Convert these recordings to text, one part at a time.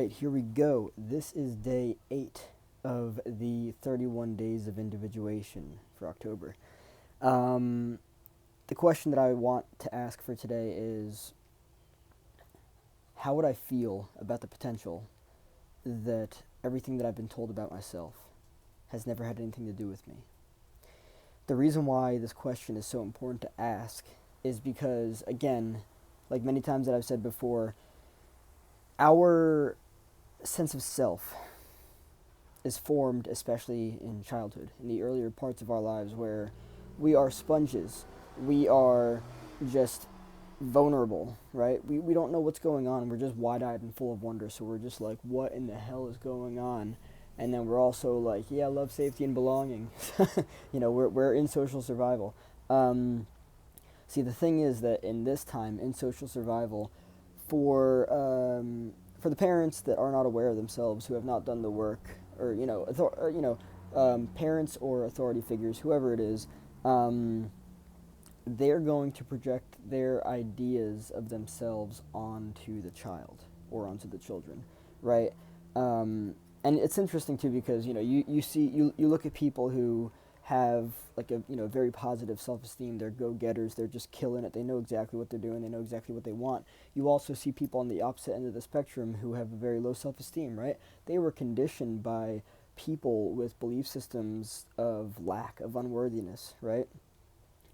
right, here we go. This is day 8 of the 31 days of individuation for October. Um, the question that I want to ask for today is, how would I feel about the potential that everything that I've been told about myself has never had anything to do with me? The reason why this question is so important to ask is because, again, like many times that I've said before, our sense of self is formed especially in childhood, in the earlier parts of our lives, where we are sponges. We are just vulnerable, right? We don't know what's going on. We're just wide-eyed and full of wonder, so we're just like, what in the hell is going on? And then we're also like, yeah, love, safety, and belonging. We're in social survival. See, the thing is that in this time, in social survival, for the parents that are not aware of themselves, who have not done the work, or parents or authority figures, whoever it is, they're going to project their ideas of themselves onto the child or onto the children, right? And it's interesting too, because you look at people who have like a very positive self-esteem. They're go-getters. They're just killing it. They know exactly what they're doing. They know exactly what they want. You also see people on the opposite end of the spectrum who have a very low self-esteem, right? They were conditioned by people with belief systems of lack, of unworthiness, right?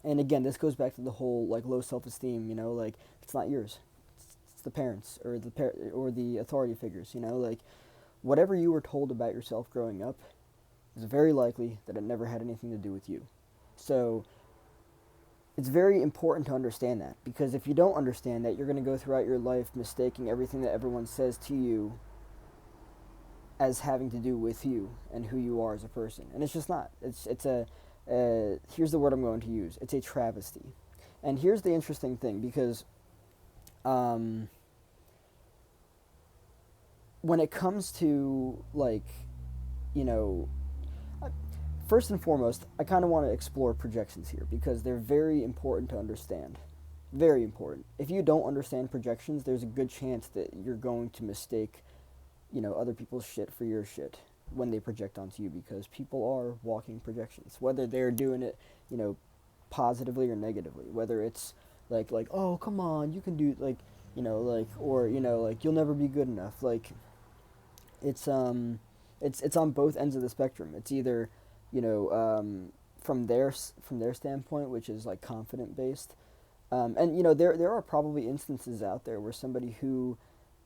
And again, this goes back to the whole like low self-esteem. Like it's not yours. It's the parents or the authority figures. Like whatever you were told about yourself growing up, it's very likely that it never had anything to do with you. So it's very important to understand that, because if you don't understand that, you're going to go throughout your life mistaking everything that everyone says to you as having to do with you and who you are as a person. And it's just not. Here's the word I'm going to use. It's a travesty. And here's the interesting thing, because when it comes to first and foremost, I kind of want to explore projections here, because they're very important to understand. Very important. If you don't understand projections, there's a good chance that you're going to mistake, other people's shit for your shit when they project onto you, because people are walking projections, whether they're doing it, positively or negatively, whether it's like, oh, come on, you can do, or, you'll never be good enough. Like, it's on both ends of the spectrum. It's either, from their standpoint, which is like confident based, and there are probably instances out there where somebody who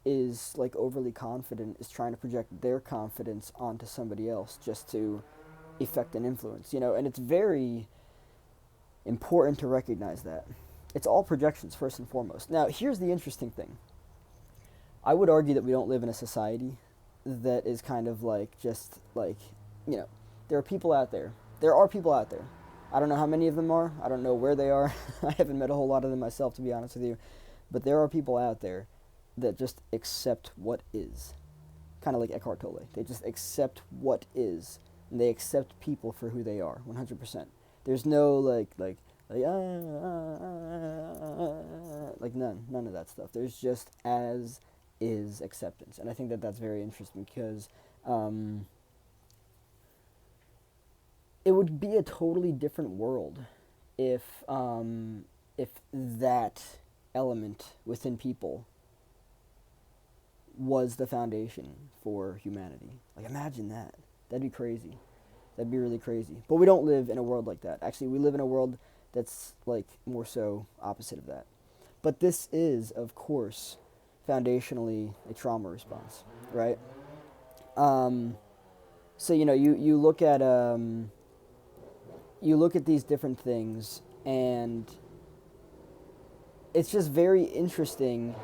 is like overly confident is trying to project their confidence onto somebody else just to effect an influence, and it's very important to recognize that it's all projections first and foremost. Now, here's the interesting thing. I would argue that we don't live in a society that is kind of like just like, there are people out there. There are people out there. I don't know how many of them are. I don't know where they are. I haven't met a whole lot of them myself, to be honest with you. But there are people out there that just accept what is. Kind of like Eckhart Tolle. They just accept what is. And they accept people for who they are, 100%. There's no like none of that stuff. There's just as is acceptance. And I think that that's very interesting, because it would be a totally different world if that element within people was the foundation for humanity. Like, imagine that. That'd be crazy. That'd be really crazy. But we don't live in a world like that. Actually, we live in a world that's like more so opposite of that. But this is, of course, foundationally a trauma response, right? So you look at these different things, and it's just very interesting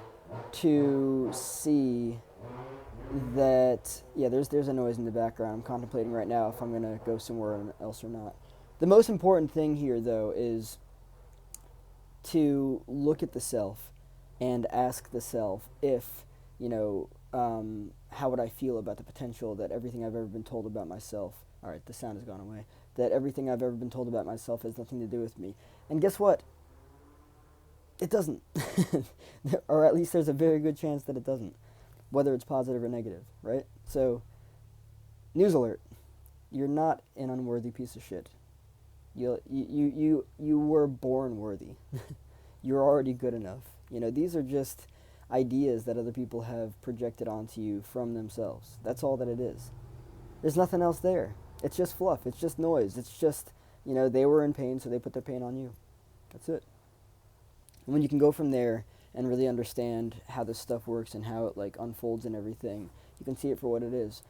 to see that, there's a noise in the background. I'm contemplating right now if I'm going to go somewhere else or not. The most important thing here, though, is to look at the self and ask the self if, how would I feel about the potential that everything I've ever been told about myself, all right, the sound has gone away, that everything I've ever been told about myself has nothing to do with me. And guess what? It doesn't. Or at least there's a very good chance that it doesn't. whether it's positive or negative, right? So, news alert. You're not an unworthy piece of shit. You were born worthy. You're already good enough. These are just ideas that other people have projected onto you from themselves. That's all that it is. There's nothing else there. It's just fluff. It's just noise. It's just, they were in pain, so they put their pain on you. That's it. And when you can go from there and really understand how this stuff works and how it, like, unfolds and everything, you can see it for what it is.